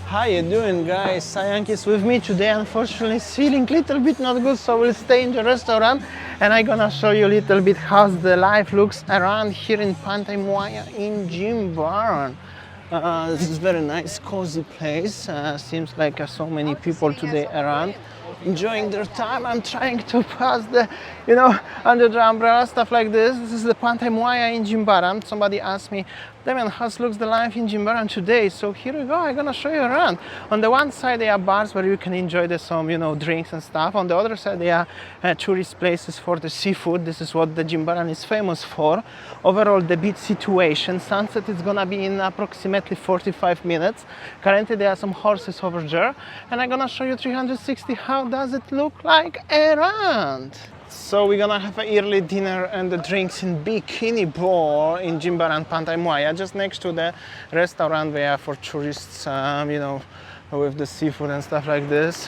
How you doing, guys? TheMonkeys with me today. Unfortunately, it's feeling a little bit not good, so we'll stay in the restaurant and I'm gonna show you a little bit how the life looks around here in Pantai Muaya in Jimbaran. This is very nice, cozy place. Seems like so many people today around enjoying their time. I'm trying to pass the, under the umbrella, stuff like this. This is the Pantai Muaya in Jimbaran. Somebody asked me, Damian, how looks the life in Jimbaran today? So here we go, I'm gonna show you around. On the one side there are bars where you can enjoy some, drinks and stuff. On the other side there are tourist places for the seafood. This is what the Jimbaran is famous for. Overall, the beach situation, sunset is gonna be in approximately 45 minutes. Currently there are some horses over there and I'm gonna show you 360 how does it look like around. So we're gonna have an early dinner and the drinks in Bikini Bar in Jimbaran, Pantai Muaya, just next to the restaurant where for tourists, with the seafood and stuff like this.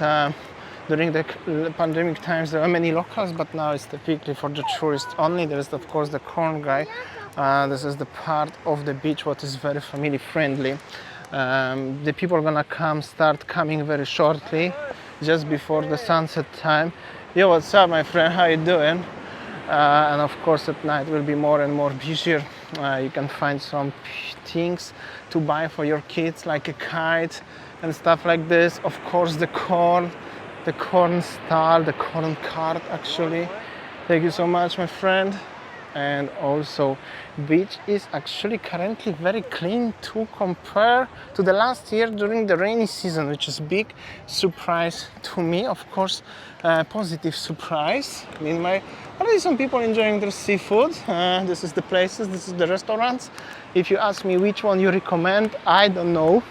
During the pandemic times there were many locals, but now it's typically for the tourists only. There is of course the corn guy. This is the part of the beach what is very family friendly. The people are gonna start coming very shortly, just before the sunset time. Yo, what's up, my friend? How you doing? And of course at night will be more and more busier. You can find some things to buy for your kids, like a kite and stuff like this. Of course the corn stall, the corn cart actually. Thank you so much, my friend. And also beach is actually currently very clean to compare to the last year during the rainy season, which is big surprise to me. Of course, positive surprise. Meanwhile, already some people enjoying their seafood. This is the places, this is the restaurants. If you ask me which one you recommend, I don't know.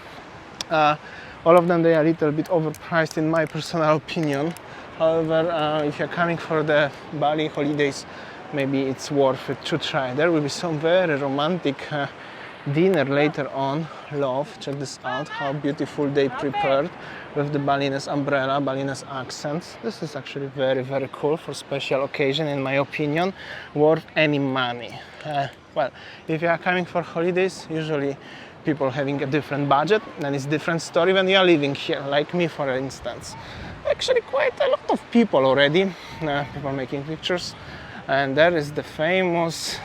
All of them, they are a little bit overpriced in my personal opinion. However, if you're coming for the Bali holidays, maybe it's worth it to try. There will be some very romantic dinner later on. Love, check this out, how beautiful they prepared with the Balinese umbrella, Balinese accents. This is actually very, very cool for special occasion, in my opinion, worth any money. Well, if you are coming for holidays, usually people having a different budget, and it's different story when you are living here, like me for instance. Actually quite a lot of people already, people making pictures. And there is the famous,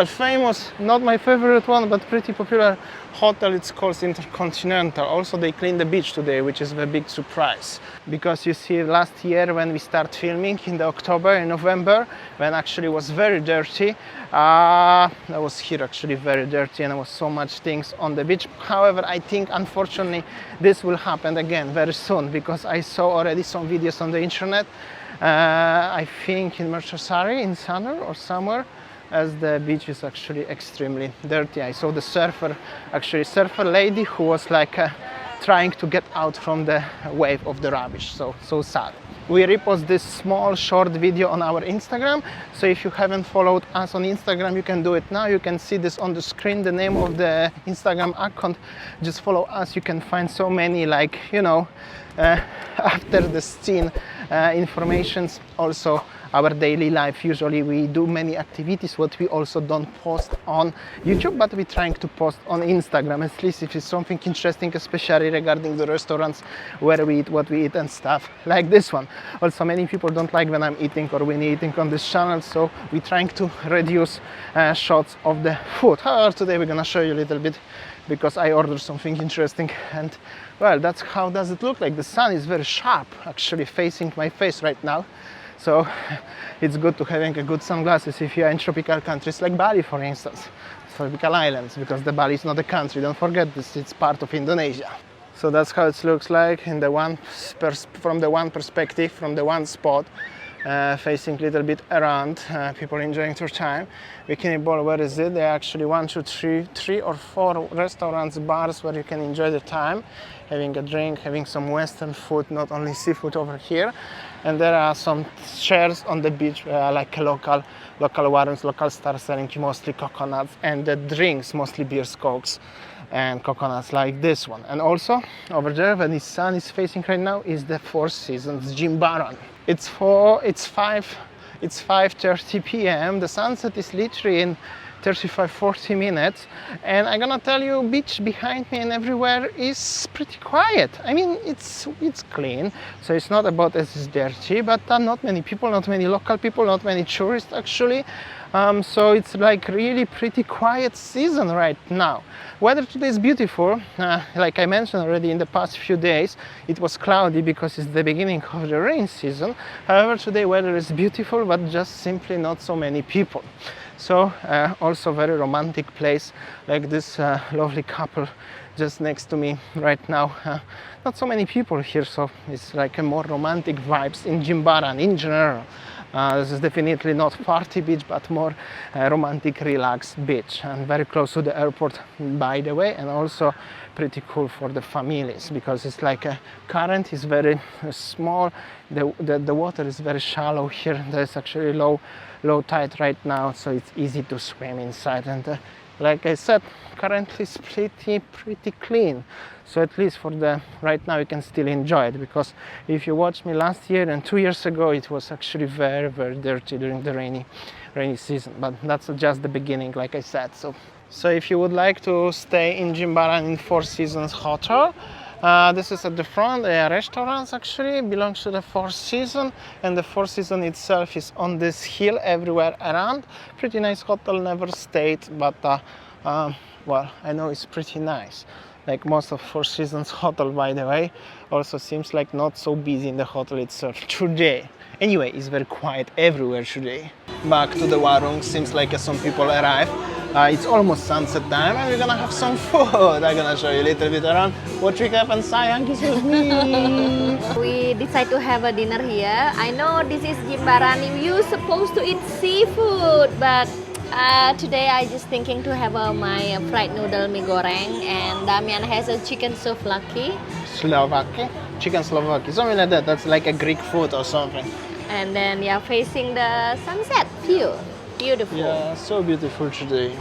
famous, not my favorite one, but pretty popular hotel. It's called Intercontinental. Also they clean the beach today, which is a big surprise. Because you see, last year when we start filming in the October and November, when actually was very dirty, I was here actually very dirty and there was so much things on the beach. However, I think unfortunately this will happen again very soon, because I saw already some videos on the internet. I think in Merchasari, in summer or somewhere, as the beach is actually extremely dirty. I saw the surfer lady who was like trying to get out from the wave of the rubbish. So sad. We repost this small short video on our Instagram, so if you haven't followed us on Instagram, you can do it now. You can see this on the screen, the name of the Instagram account. Just follow us. You can find so many, like, after the scene informations. Also our daily life, usually we do many activities what we also don't post on YouTube, but we're trying to post on Instagram, at least if it's something interesting, especially regarding the restaurants, where we eat, what we eat and stuff like this one. Also many people don't like when I'm eating or when eating on this channel, so we're trying to reduce shots of the food. However, today we're gonna show you a little bit, because I ordered something interesting, and well, that's how does it look like. The sun is very sharp actually facing my face right now, so it's good to having a good sunglasses if you are in tropical countries like Bali, for instance, tropical islands, because the Bali is not a country, don't forget this, it's part of Indonesia. So that's how it looks like in the from the one perspective, from the one spot. Facing a little bit around, people enjoying their time. Bikini Ball, where is it? There are actually 3 or 4 restaurants, bars where you can enjoy the time, having a drink, having some Western food, not only seafood over here. And there are some chairs on the beach, like a local warrants, local stars selling mostly coconuts, and the drinks, mostly beers, cokes, and coconuts like this one. And also over there, when the sun is facing right now, is the Four Seasons Jimbaran. It's 5:30 p.m. The sunset is literally in 35-40 minutes, and I'm gonna tell you, beach behind me and everywhere is pretty quiet. I mean, it's clean, so it's not about as it's dirty, but not many people, not many local people, not many tourists actually. So it's like really pretty quiet season right now. Weather today is beautiful. Like I mentioned already, in the past few days it was cloudy because it's the beginning of the rain season. However, today weather is beautiful, but just simply not so many people. So also very romantic place, like this lovely couple just next to me right now. Not so many people here, so it's like a more romantic vibes in Jimbaran in general. This is definitely not party beach, but more romantic, relaxed beach, and very close to the airport, by the way, and also pretty cool for the families because it's like a current is very small. The water is very shallow here. There's actually low tide right now, so it's easy to swim inside. And like I said, currently it's pretty clean. So at least for the right now you can still enjoy it, because if you watched me last year and 2 years ago, it was actually very dirty during the rainy season. But that's just the beginning, like I said. So if you would like to stay in Jimbaran in Four Seasons Hotel, this is at the front. The restaurants actually belongs to the Four Seasons, and the Four Seasons itself is on this hill everywhere around. Pretty nice hotel, never stayed, but well, I know it's pretty nice. Like most of Four Seasons hotel, by the way, also seems like not so busy in the hotel itself today. Anyway, it's very quiet everywhere today. Back to the warung, seems like some people arrived. It's almost sunset time and we're gonna have some food. I'm gonna show you a little bit around what we have, and Sayang is with me. We decided to have a dinner here. I know this is Jimbaran, you're supposed to eat seafood, but today I just thinking to have my fried noodle mie goreng, and Damian has a chicken souvlaki. Chicken Slovaki, something like that. That's like a Greek food or something. And then yeah, facing the sunset view. Beautiful. Yeah, so beautiful today.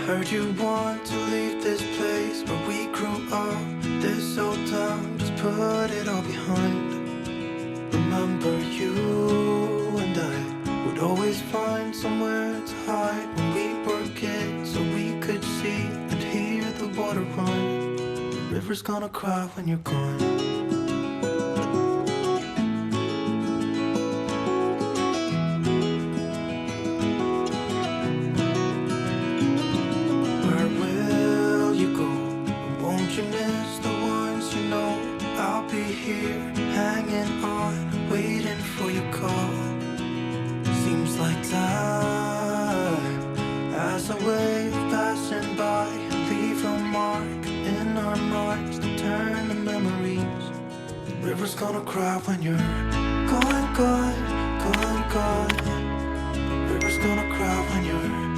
Heard you want to leave this place where we grew up. This old town, just put it all behind. Remember you and I would always find somewhere to hide when we were kids, so we could see and hear the water run. The river's gonna cry when you're gone. Hanging on, waiting for your call. Seems like time as a wave passing by, leave a mark in our marks to turn to memories. The river's gonna cry when you're gone, gone, gone, gone. The river's gonna cry when you're